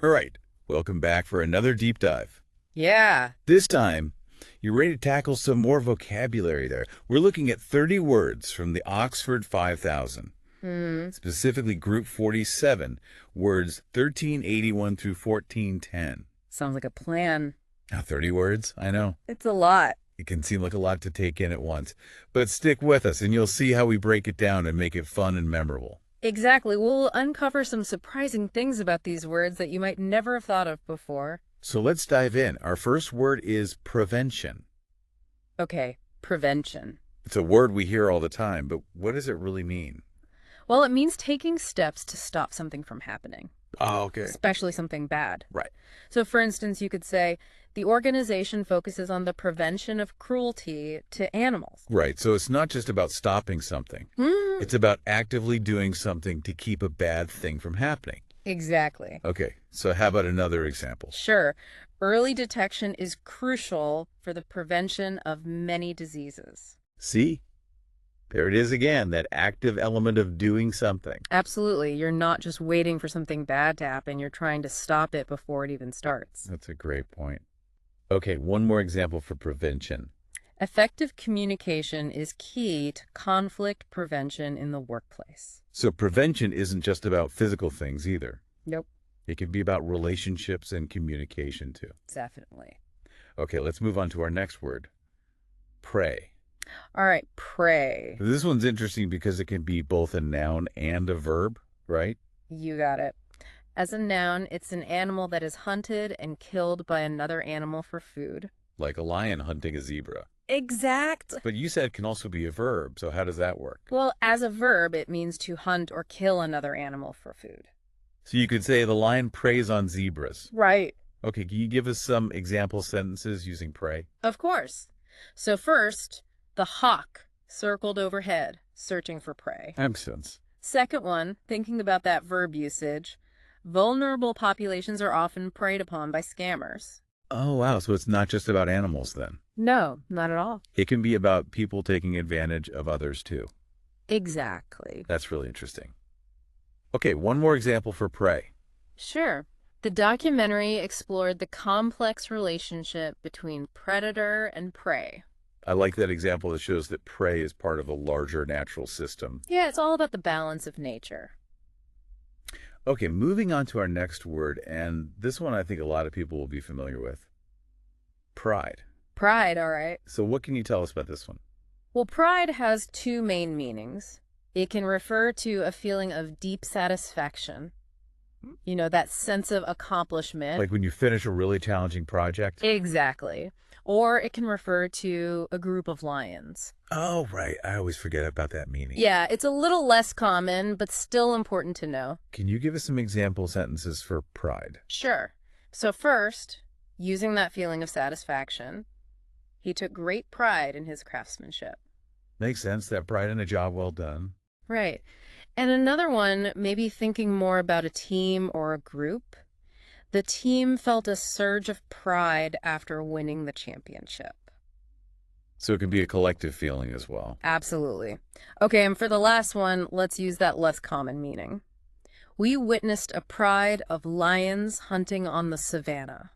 All right, welcome back for another deep dive. Yeah. This time, you're ready to tackle some more vocabulary there. We're looking at 30 words from the Oxford 5000, specifically Group 47, words 1381 through 1410. Sounds like a plan. Now, 30 words, I know. It's a lot. It can seem like a lot to take in at once, but stick with us and you'll see how we break it down and make it fun and memorable. Exactly. We'll uncover some surprising things about these words that you might never have thought of before. So let's dive in. Our first word is prevention. Okay, prevention. It's a word we hear all the time, but what does it really mean? Well, it means taking steps to stop something from happening. Oh, okay. Especially something bad. Right. So, for instance, you could say, the organization focuses on the prevention of cruelty to animals. Right. So it's not just about stopping something. It's about actively doing something to keep a bad thing from happening. Exactly. Okay. So how about another example? Sure. Early detection is crucial for the prevention of many diseases. See? There it is again, that active element of doing something. Absolutely. You're not just waiting for something bad to happen. You're trying to stop it before it even starts. That's a great point. Okay, one more example for prevention. Effective communication is key to conflict prevention in the workplace. So prevention isn't just about physical things either. Nope. It can be about relationships and communication too. Definitely. Okay, let's move on to our next word. Pray. All right, pray. This one's interesting because it can be both a noun and a verb, right? You got it. As a noun, it's an animal that is hunted and killed by another animal for food. Like a lion hunting a zebra. Exact. But you said it can also be a verb, so how does that work? Well, as a verb, it means to hunt or kill another animal for food. So you could say the lion preys on zebras. Right. Okay, can you give us some example sentences using prey? Of course. So first, the hawk circled overhead, searching for prey. That makes sense. Second one, thinking about that verb usage, vulnerable populations are often preyed upon by scammers. Oh, wow. So it's not just about animals then. No, not at all. It can be about people taking advantage of others too. Exactly. That's really interesting. Okay, one more example for prey. Sure. The documentary explored the complex relationship between predator and prey. I like that example that shows that prey is part of a larger natural system. Yeah, it's all about the balance of nature. Okay, moving on to our next word, and this one I think a lot of people will be familiar with. Pride. Pride, all right. So what can you tell us about this one? Well, pride has two main meanings. It can refer to a feeling of deep satisfaction. You know, that sense of accomplishment. Like when you finish a really challenging project? Exactly. Or it can refer to a group of lions. Oh, right. I always forget about that meaning. Yeah, it's a little less common, but still important to know. Can you give us some example sentences for pride? Sure. So first, using that feeling of satisfaction, he took great pride in his craftsmanship. Makes sense, that pride in a job well done. Right. And another one, maybe thinking more about a team or a group. The team felt a surge of pride after winning the championship. So it can be a collective feeling as well. Absolutely. Okay, and for the last one, let's use that less common meaning. We witnessed a pride of lions hunting on the savannah.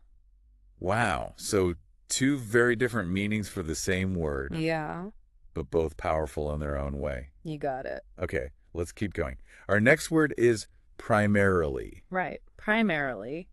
Wow. So two very different meanings for the same word. Yeah. But both powerful in their own way. You got it. Okay, let's keep going. Our next word is primarily. Right. Primarily.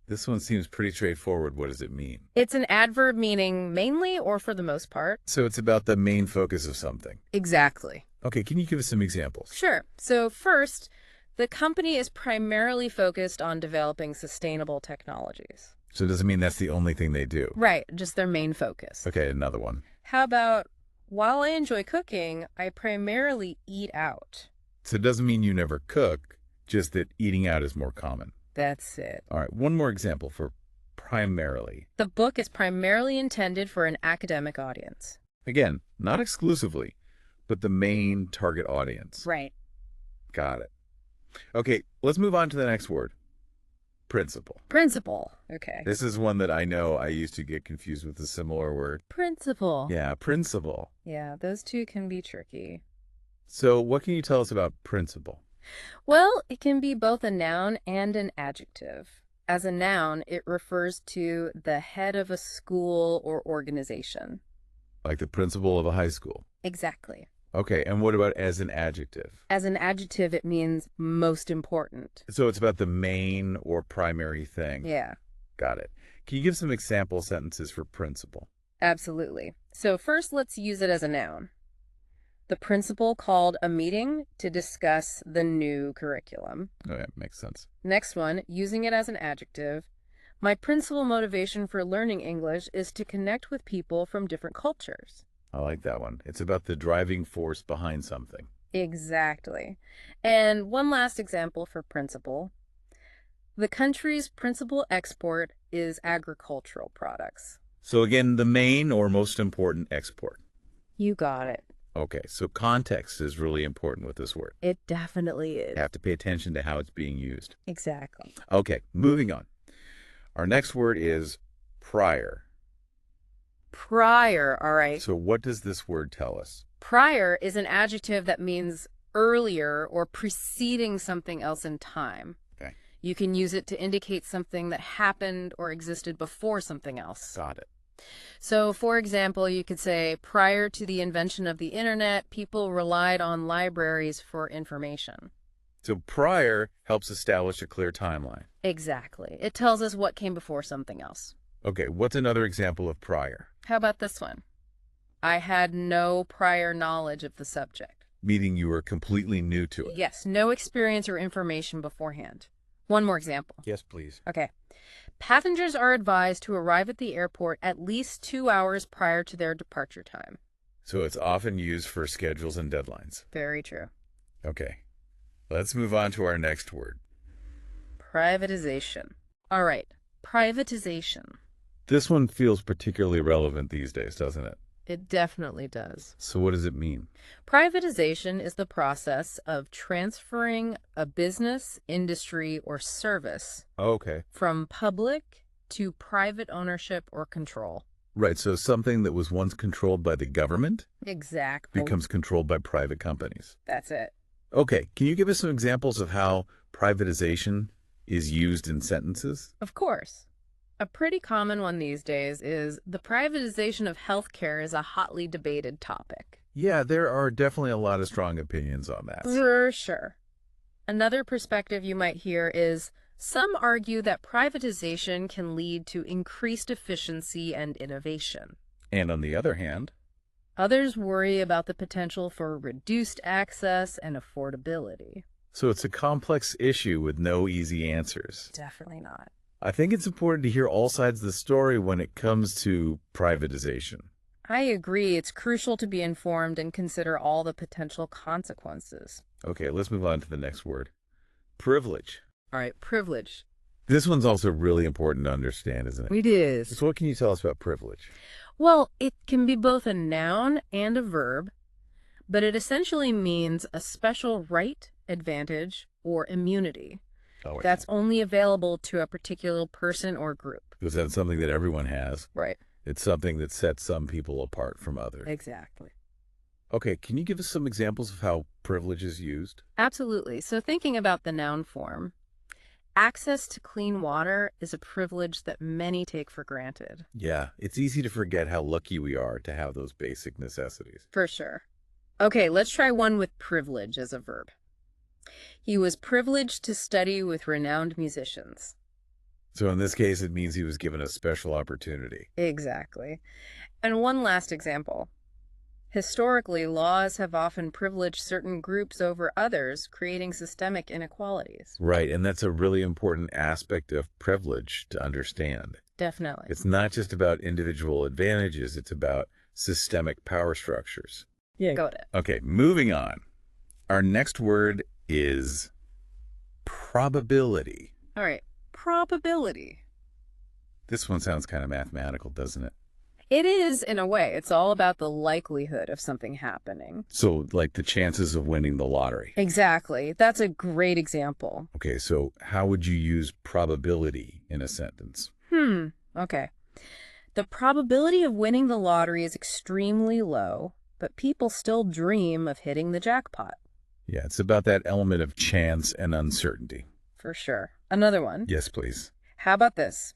This one seems pretty straightforward. What does it mean? It's an adverb meaning mainly or for the most part. So it's about the main focus of something. Exactly. Okay, can you give us some examples? Sure. So first, the company is primarily focused on developing sustainable technologies. So it doesn't mean that's the only thing they do. Right, just their main focus. Okay, another one. How about, while I enjoy cooking, I primarily eat out. So it doesn't mean you never cook, just that eating out is more common. That's it. All right, one more example for primarily. The book is primarily intended for an academic audience. Again, not exclusively, but the main target audience. Right. Got it. Okay, let's move on to the next word. Principle. Principle. Okay. This is one that I know I used to get confused with a similar word. Principle. Yeah, principle. Yeah, those two can be tricky. So what can you tell us about principle? Well, it can be both a noun and an adjective. As a noun, it refers to the head of a school or organization. Like the principal of a high school. Exactly. Okay, and what about as an adjective? As an adjective, it means most important. So it's about the main or primary thing. Yeah, Got it. Can you give some example sentences for principal? absolutely. So first, let's use it as a noun. The principal called a meeting to discuss the new curriculum. Oh, yeah, makes sense. Next one, using it as an adjective. My principal motivation for learning English is to connect with people from different cultures. I like that one. It's about the driving force behind something. Exactly. And one last example for principal. The country's principal export is agricultural products. So again, the main or most important export. You got it. Okay, so context is really important with this word. It definitely is. You have to pay attention to how it's being used. Exactly. Okay, moving on. Our next word is prior. Prior, all right. So what does this word tell us? Prior is an adjective that means earlier or preceding something else in time. Okay. You can use it to indicate something that happened or existed before something else. Got it. So, for example, you could say, prior to the invention of the internet, people relied on libraries for information. So prior helps establish a clear timeline. Exactly. It tells us what came before something else. Okay, what's another example of prior? How about this one? I had no prior knowledge of the subject. Meaning you were completely new to it. Yes, no experience or information beforehand. One more example. Yes, please. Okay. Passengers are advised to arrive at the airport at least 2 hours prior to their departure time. So it's often used for schedules and deadlines. Very true. Okay, let's move on to our next word. Privatization. All right, privatization. This one feels particularly relevant these days, doesn't it? It definitely does. So what does it mean? Privatization is the process of transferring a business, industry, or service Okay. from public to private ownership or control. Right, so something that was once controlled by the government Exactly. becomes controlled by private companies. That's it. Okay, can you give us some examples of how privatization is used in sentences? Of course. A pretty common one these days is the privatization of healthcare is a hotly debated topic. Yeah, there are definitely a lot of strong opinions on that. For sure. Another perspective you might hear is some argue that privatization can lead to increased efficiency and innovation. And on the other hand, Others worry about the potential for reduced access and affordability. so it's a complex issue with no easy answers. Definitely not. I think it's important to hear all sides of the story when it comes to privatization. I agree. It's crucial to be informed and consider all the potential consequences. Okay, let's move on to the next word. Privilege. All right, privilege. This one's also really important to understand, isn't it? It is. So what can you tell us about privilege? Well, it can be both a noun and a verb, but it essentially means a special right, advantage, or immunity that's only available to a particular person or group. Because that's something that everyone has. Right. It's something that sets some people apart from others. Exactly. Okay, can you give us some examples of how privilege is used? Absolutely. So thinking about the noun form, access to clean water is a privilege that many take for granted. Yeah, it's easy to forget how lucky we are to have those basic necessities. For sure. Okay, let's try one with privilege as a verb. He was privileged to study with renowned musicians. So in this case, it means he was given a special opportunity. Exactly. And one last example. Historically, laws have often privileged certain groups over others, creating systemic inequalities. Right, and that's a really important aspect of privilege to understand. Definitely. It's not just about individual advantages, it's about systemic power structures. Yeah. Got it. Okay, moving on. Our next word is probability. All right. Probability. This one sounds kind of mathematical, doesn't it? It is, in a way. It's all about the likelihood of something happening. So, like the chances of winning the lottery. Exactly. That's a great example. Okay, so how would you use probability in a sentence? Okay. The probability of winning the lottery is extremely low, but people still dream of hitting the jackpot. Yeah, it's about that element of chance and uncertainty. For sure. Another one. Yes, please. How about this?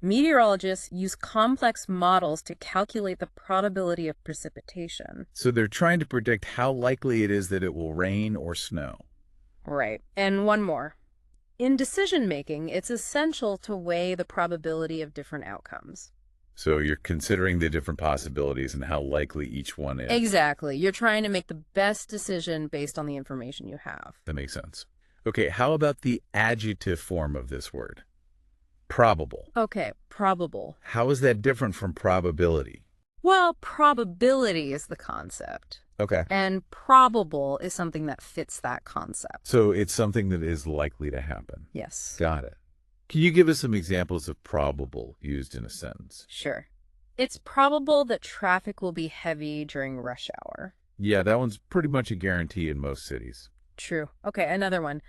Meteorologists use complex models to calculate the probability of precipitation. So they're trying to predict how likely it is that it will rain or snow. Right. And one more. In decision-making, it's essential to weigh the probability of different outcomes. So you're considering the different possibilities and how likely each one is. Exactly. You're trying to make the best decision based on the information you have. That makes sense. Okay, how about the adjective form of this word? Probable. Okay, probable. How is that different from probability? Well, probability is the concept. Okay. And probable is something that fits that concept. So it's something that is likely to happen. Yes. Got it. Can you give us some examples of probable used in a sentence? Sure. It's probable that traffic will be heavy during rush hour. Yeah, that one's pretty much a guarantee in most cities. True. Okay, another one.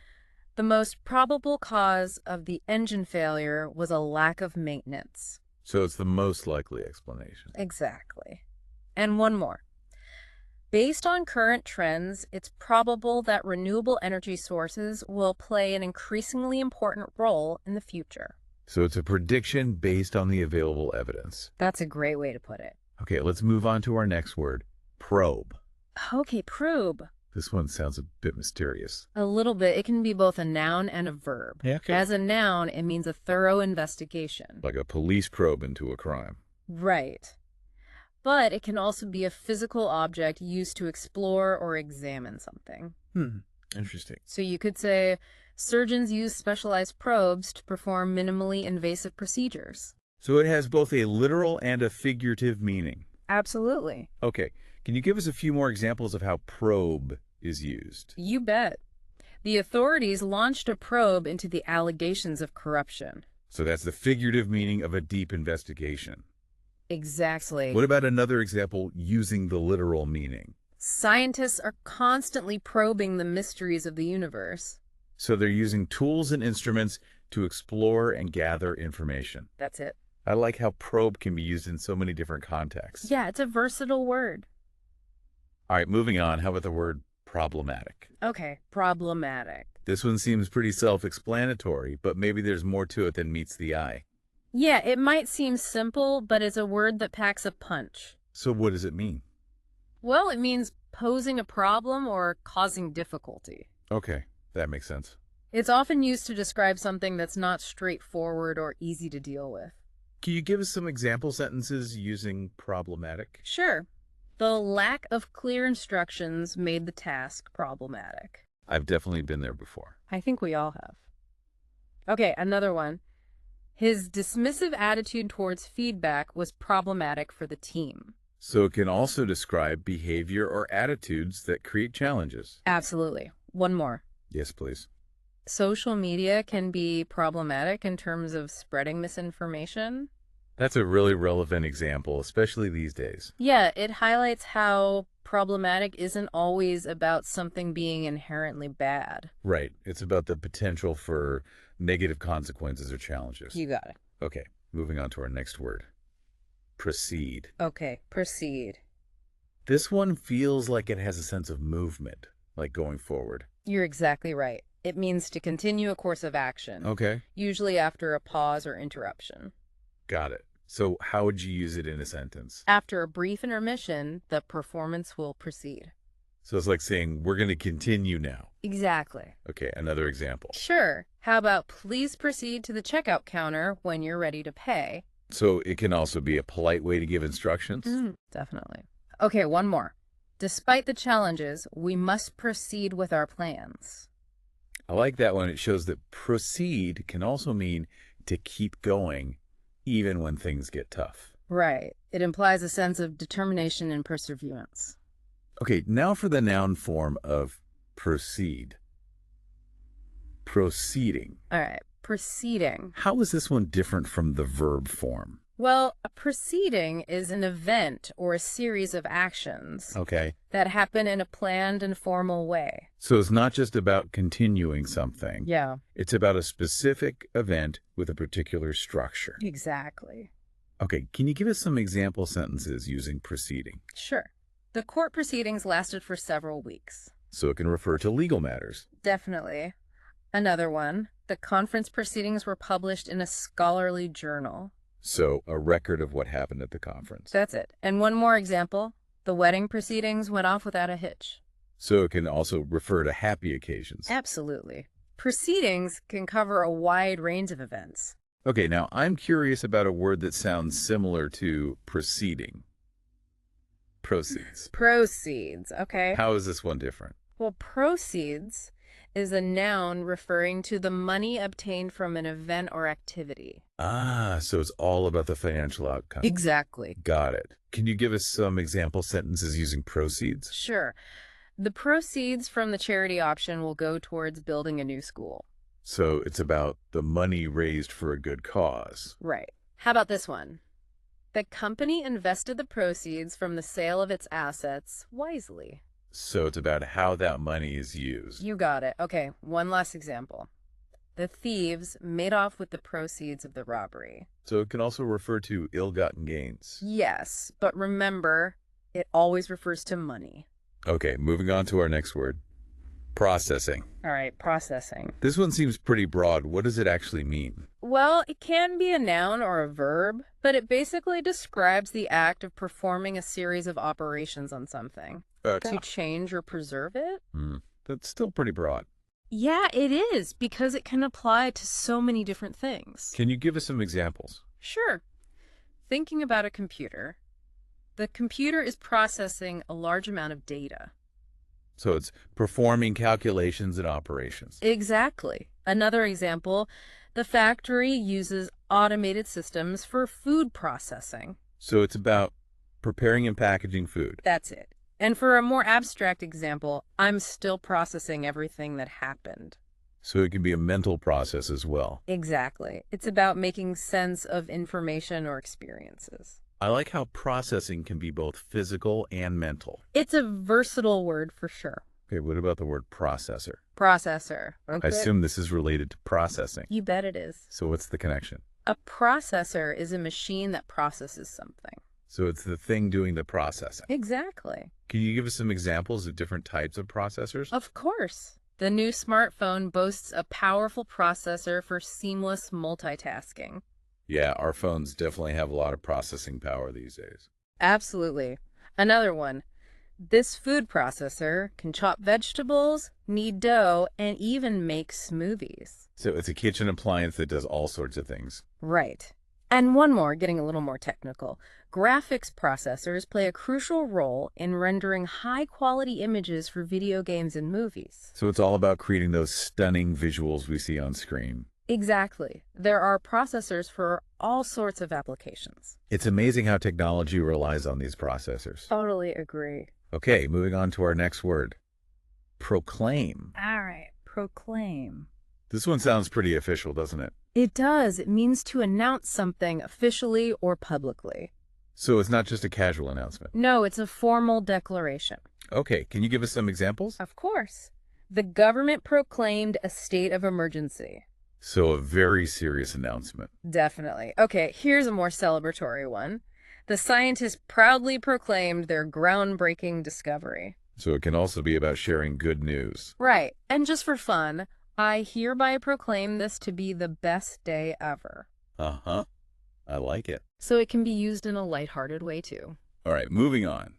The most probable cause of the engine failure was a lack of maintenance. So it's the most likely explanation. Exactly. And one more. Based on current trends, it's probable that renewable energy sources will play an increasingly important role in the future. So it's a prediction based on the available evidence. That's a great way to put it. Okay, let's move on to our next word, probe. Okay, probe. This one sounds a bit mysterious. A little bit. It can be both a noun and a verb. Yeah, okay. As a noun, it means a thorough investigation. Like a police probe into a crime. Right. But it can also be a physical object used to explore or examine something. Interesting. So you could say, surgeons use specialized probes to perform minimally invasive procedures. So it has both a literal and a figurative meaning. Absolutely. Okay, can you give us a few more examples of how probe is used? You bet. The authorities launched a probe into the allegations of corruption. So that's the figurative meaning of a deep investigation. Exactly. What about another example using the literal meaning? Scientists are constantly probing the mysteries of the universe. So they're using tools and instruments to explore and gather information. That's it. I like how probe can be used in so many different contexts. Yeah, it's a versatile word. All right, moving on. How about the word problematic? Okay, problematic. This one seems pretty self-explanatory, but maybe there's more to it than meets the eye. Yeah, it might seem simple, but it's a word that packs a punch. So what does it mean? Well, it means posing a problem or causing difficulty. Okay, that makes sense. It's often used to describe something that's not straightforward or easy to deal with. Can you give us some example sentences using problematic? Sure. The lack of clear instructions made the task problematic. I've definitely been there before. I think we all have. Okay, another one. His dismissive attitude towards feedback was problematic for the team. So it can also describe behavior or attitudes that create challenges. Absolutely. One more. Yes, please. Social media can be problematic in terms of spreading misinformation. That's a really relevant example, especially these days. Yeah, it highlights how problematic isn't always about something being inherently bad. Right. It's about the potential for negative consequences or challenges. You got it. Okay, moving on to our next word. Proceed. Okay, proceed. This one feels like it has a sense of movement, like going forward. You're exactly right. It means to continue a course of action. Okay. Usually after a pause or interruption. Got it. So how would you use it in a sentence? After a brief intermission, the performance will proceed. So it's like saying, we're going to continue now. Exactly. Okay, another example. Sure. How about please proceed to the checkout counter when you're ready to pay? So it can also be a polite way to give instructions? Definitely. Okay, one more. Despite the challenges, we must proceed with our plans. I like that one. It shows that proceed can also mean to keep going, even when things get tough. Right. It implies a sense of determination and perseverance. Okay, now for the noun form of proceed. Proceeding. All right. Proceeding. How is this one different from the verb form? Well, a proceeding is an event or a series of actions Okay. that happen in a planned and formal way. So it's not just about continuing something. Yeah. It's about a specific event with a particular structure. Exactly. Okay, can you give us some example sentences using proceeding? Sure. The court proceedings lasted for several weeks. So it can refer to legal matters. Definitely. Another one, the conference proceedings were published in a scholarly journal. So, a record of what happened at the conference. That's it. And one more example, the wedding proceedings went off without a hitch. So it can also refer to happy occasions. Absolutely. Proceedings can cover a wide range of events. Okay, now I'm curious about a word that sounds similar to proceeding. Proceeds. Proceeds, okay. How is this one different? Well, proceeds is a noun referring to the money obtained from an event or activity. Ah, so it's all about the financial outcome. Exactly. Got it. Can you give us some example sentences using proceeds? Sure. The proceeds from the charity auction will go towards building a new school. So it's about the money raised for a good cause. Right. How about this one? The company invested the proceeds from the sale of its assets wisely. So it's about how that money is used. You got it. Okay, one last example. The thieves made off with the proceeds of the robbery. So it can also refer to ill-gotten gains. Yes, but remember, it always refers to money. Okay, moving on to our next word. Processing. All right, processing. This one seems pretty broad. What does it actually mean? Well, it can be a noun or a verb, but it basically describes the act of performing a series of operations on something. To change or preserve it? That's still pretty broad. Yeah, it is, because it can apply to so many different things. Can you give us some examples? Sure. Thinking about a computer, the computer is processing a large amount of data. So it's performing calculations and operations. Exactly. Another example, the factory uses automated systems for food processing. So it's about preparing and packaging food. That's it. And for a more abstract example, I'm still processing everything that happened. So it can be a mental process as well. Exactly. It's about making sense of information or experiences. I like how processing can be both physical and mental. It's a versatile word for sure. Okay, what about the word processor? Processor. Okay. I assume this is related to processing. You bet it is. So what's the connection? A processor is a machine that processes something. So it's the thing doing the processing. Exactly. Can you give us some examples of different types of processors? Of course. The new smartphone boasts a powerful processor for seamless multitasking. Yeah, our phones definitely have a lot of processing power these days. Absolutely. Another one. This food processor can chop vegetables, knead dough, and even make smoothies. So it's a kitchen appliance that does all sorts of things. Right. And one more, getting a little more technical. Graphics processors play a crucial role in rendering high-quality images for video games and movies. So it's all about creating those stunning visuals we see on screen. Exactly. There are processors for all sorts of applications. It's amazing how technology relies on these processors. Totally agree. Okay, moving on to our next word. Proclaim. All right, proclaim. This one sounds pretty official, doesn't it? It does. It means to announce something officially or publicly. So it's not just a casual announcement. No, it's a formal declaration. Okay, can you give us some examples? Of course. The government proclaimed a state of emergency. So a very serious announcement. Definitely. Okay, here's a more celebratory one. The scientists proudly proclaimed their groundbreaking discovery. So it can also be about sharing good news. Right. And just for fun, I hereby proclaim this to be the best day ever. Uh-huh. I like it. So it can be used in a lighthearted way, too. All right, moving on.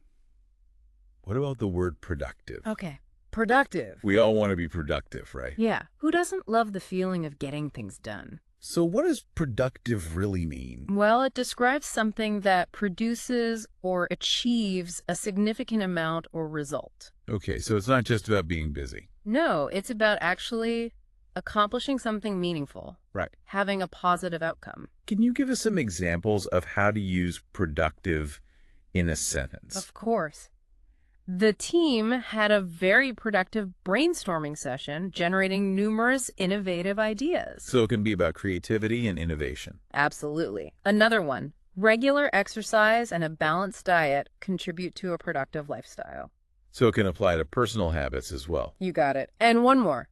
What about the word productive? Okay. Productive. We all want to be productive, right? Yeah. Who doesn't love the feeling of getting things done? So what does productive really mean? Well, it describes something that produces or achieves a significant amount or result. Okay, so it's not just about being busy. No, it's about actually accomplishing something meaningful. Right. Having a positive outcome. Can you give us some examples of how to use productive in a sentence? Of course. The team had a very productive brainstorming session, generating numerous innovative ideas. So it can be about creativity and innovation. Absolutely. Another one. Regular exercise and a balanced diet contribute to a productive lifestyle. So it can apply to personal habits as well. You got it. And one more.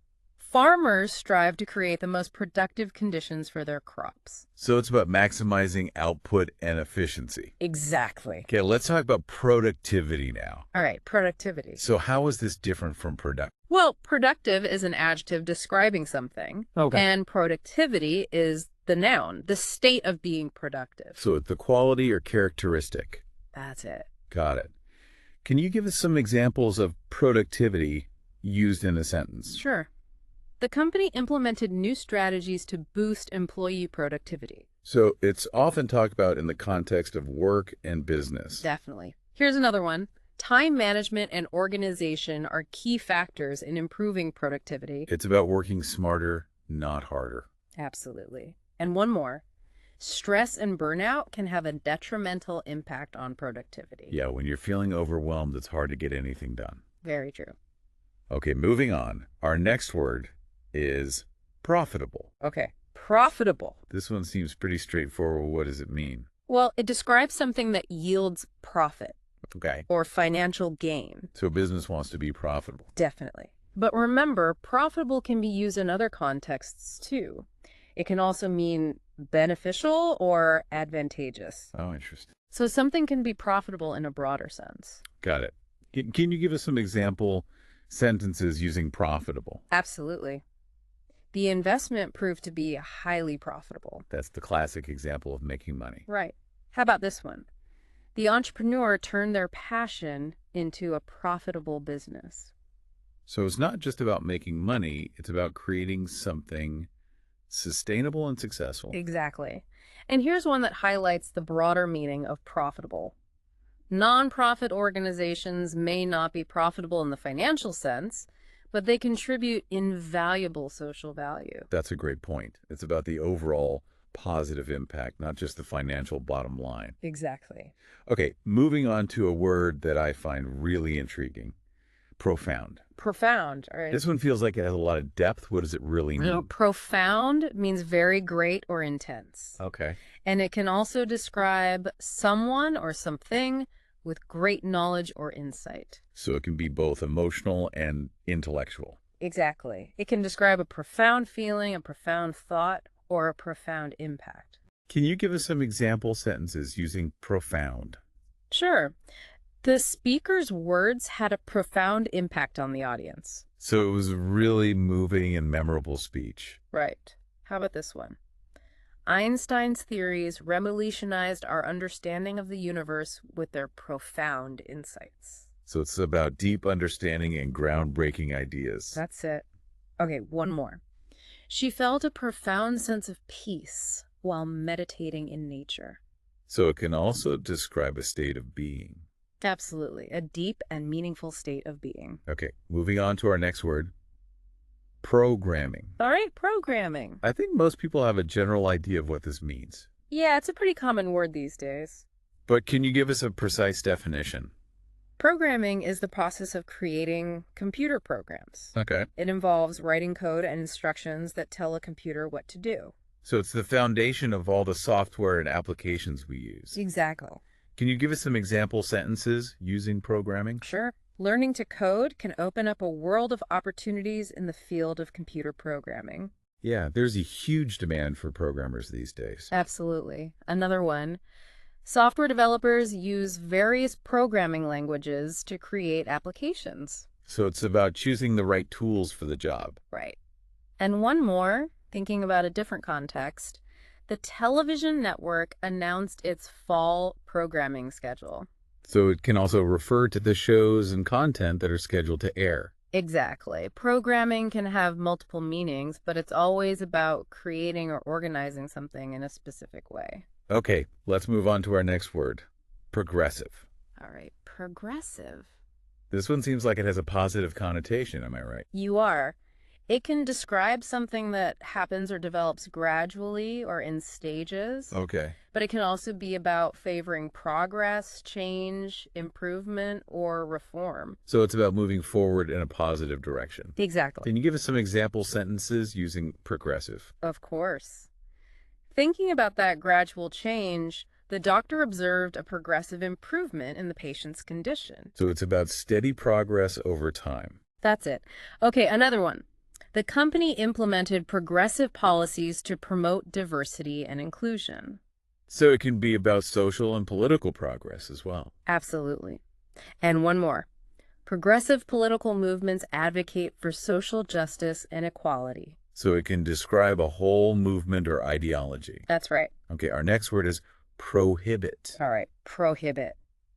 Farmers strive to create the most productive conditions for their crops. So it's about maximizing output and efficiency. Exactly. Okay, let's talk about productivity now. All right, productivity. So how is this different from productive? Well, productive is an adjective describing something. Okay. And productivity is the noun, the state of being productive. So it's the quality or characteristic. That's it. Got it. Can you give us some examples of productivity used in a sentence? Sure. The company implemented new strategies to boost employee productivity. So it's often talked about in the context of work and business. Definitely. Here's another one. Time management and organization are key factors in improving productivity. It's about working smarter, not harder. Absolutely. And one more. Stress and burnout can have a detrimental impact on productivity. Yeah, when you're feeling overwhelmed, it's hard to get anything done. Very true. Okay, moving on. Our next word is profitable. Okay, profitable. This one seems pretty straightforward. What does it mean? Well, it describes something that yields profit. Okay. Or financial gain. So business wants to be profitable. Definitely. But remember, profitable can be used in other contexts too. It can also mean beneficial or advantageous. Oh, interesting. So something can be profitable in a broader sense. Got it. Can you give us some example sentences using profitable? Absolutely. The investment proved to be highly profitable. That's the classic example of making money. Right. How about this one? The entrepreneur turned their passion into a profitable business. So it's not just about making money, it's about creating something sustainable and successful. Exactly. And here's one that highlights the broader meaning of profitable. Nonprofit organizations may not be profitable in the financial sense, but they contribute invaluable social value. That's a great point. It's about the overall positive impact, not just the financial bottom line. Exactly. Okay, moving on to a word that I find really intriguing. Profound. Profound. All right. This one feels like it has a lot of depth. What does it really mean? Profound means very great or intense. Okay. And it can also describe someone or something with great knowledge or insight. So it can be both emotional and intellectual. Exactly. It can describe a profound feeling, a profound thought, or a profound impact. Can you give us some example sentences using profound? Sure. The speaker's words had a profound impact on the audience. So it was a really moving and memorable speech. Right. How about this one? Einstein's theories revolutionized our understanding of the universe with their profound insights. So it's about deep understanding and groundbreaking ideas. That's it. Okay, one more. She felt a profound sense of peace while meditating in nature. So it can also describe a state of being. Absolutely. A deep and meaningful state of being. Okay, moving on to our next word. Programming. All right, programming. I think most people have a general idea of what this means. Yeah, it's a pretty common word these days. But can you give us a precise definition? Programming is the process of creating computer programs. Okay. It involves writing code and instructions that tell a computer what to do. So it's the foundation of all the software and applications we use. Exactly. Can you give us some example sentences using programming? Sure. Learning to code can open up a world of opportunities in the field of computer programming. Yeah, there's a huge demand for programmers these days. Absolutely. Another one. Software developers use various programming languages to create applications. So it's about choosing the right tools for the job. Right. And one more, thinking about a different context. The television network announced its fall programming schedule. So it can also refer to the shows and content that are scheduled to air. Exactly. Programming can have multiple meanings, but it's always about creating or organizing something in a specific way. Okay, let's move on to our next word. Progressive. All right, progressive. This one seems like it has a positive connotation, am I right? You are. It can describe something that happens or develops gradually or in stages. Okay. But it can also be about favoring progress, change, improvement, or reform. So it's about moving forward in a positive direction. Exactly. Can you give us some example sentences using progressive? Of course. Thinking about that gradual change, the doctor observed a progressive improvement in the patient's condition. So it's about steady progress over time. That's it. Okay, another one. The company implemented progressive policies to promote diversity and inclusion. So it can be about social and political progress as well. Absolutely. And one more. Progressive political movements advocate for social justice and equality. So it can describe a whole movement or ideology. That's right. Okay, our next word is prohibit. All right, prohibit.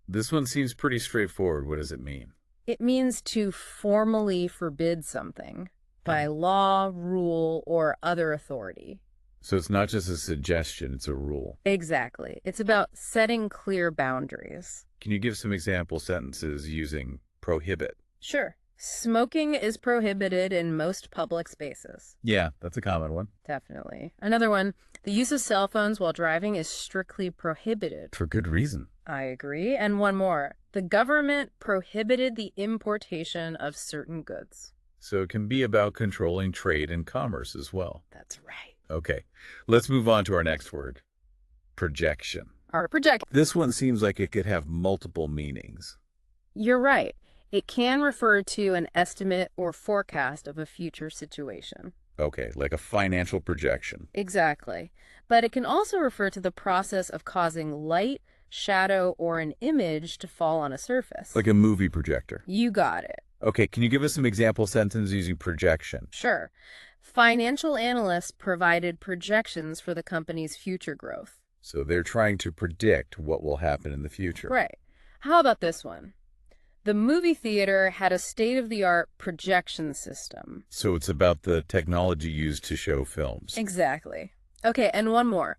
This one seems pretty straightforward. What does it mean? It means to formally forbid something by law, rule, or other authority. So it's not just a suggestion, it's a rule. Exactly. It's about setting clear boundaries. Can you give some example sentences using prohibit? Sure. Smoking is prohibited in most public spaces. Yeah, that's a common one. Definitely. Another one, the use of cell phones while driving is strictly prohibited. For good reason. I agree. And one more, the government prohibited the importation of certain goods. So it can be about controlling trade and commerce as well. That's right. Okay, let's move on to our next word. Projection. Our project. This one seems like it could have multiple meanings. You're right. It can refer to an estimate or forecast of a future situation. Okay, like a financial projection. Exactly. But it can also refer to the process of causing light, shadow, or an image to fall on a surface. Like a movie projector. You got it. Okay, can you give us some example sentences using projection? Sure. Financial analysts provided projections for the company's future growth. So they're trying to predict what will happen in the future. Right. How about this one? The movie theater had a state-of-the-art projection system. So it's about the technology used to show films. Exactly. Okay, and one more.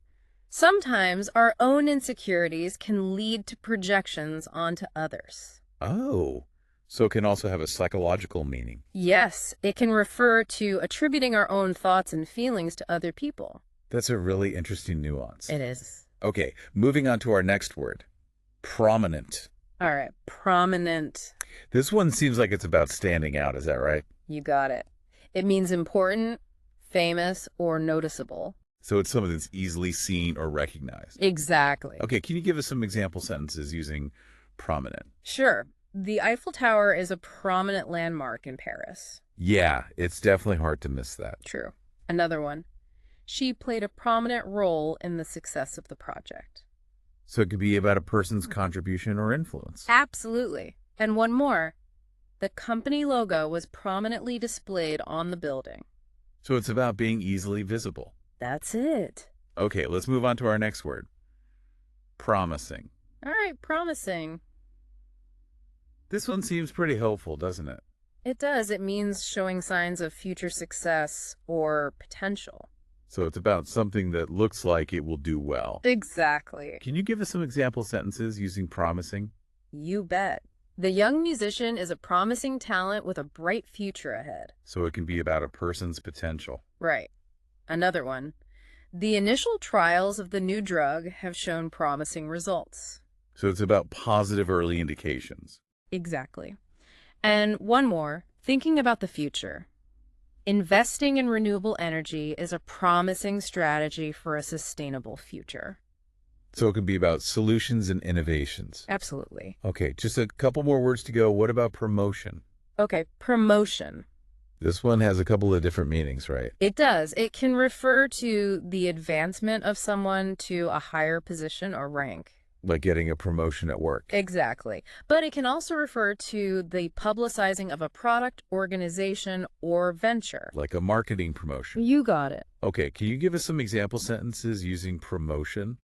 Sometimes our own insecurities can lead to projections onto others. Oh, so it can also have a psychological meaning. Yes, it can refer to attributing our own thoughts and feelings to other people. That's a really interesting nuance. It is. Okay, moving on to our next word. Prominent. All right, prominent. This one seems like it's about standing out, is that right? You got it. It means important, famous, or noticeable. So it's someone that's easily seen or recognized. Exactly. Okay, can you give us some example sentences using prominent? Sure. The Eiffel Tower is a prominent landmark in Paris. Yeah, it's definitely hard to miss that. True. Another one. She played a prominent role in the success of the project. So it could be about a person's contribution or influence. Absolutely. And one more. The company logo was prominently displayed on the building. So it's about being easily visible. That's it. Okay, let's move on to our next word. Promising. All right, promising. This one seems pretty hopeful, doesn't it? It does. It means showing signs of future success or potential. So it's about something that looks like it will do well. Exactly. Can you give us some example sentences using promising? You bet. The young musician is a promising talent with a bright future ahead. So it can be about a person's potential. Right. Another one. The initial trials of the new drug have shown promising results. So it's about positive early indications. Exactly. And one more. Thinking about the future. Investing in renewable energy is a promising strategy for a sustainable future. So it can be about solutions and innovations. Absolutely. Okay, just a couple more words to go. What about promotion? Okay, promotion. This one has a couple of different meanings, right? It does. It can refer to the advancement of someone to a higher position or rank. Like getting a promotion at work. Exactly. But it can also refer to the publicizing of a product, organization, or venture. Like a marketing promotion. You got it. Okay, can you give us some example sentences using promotion?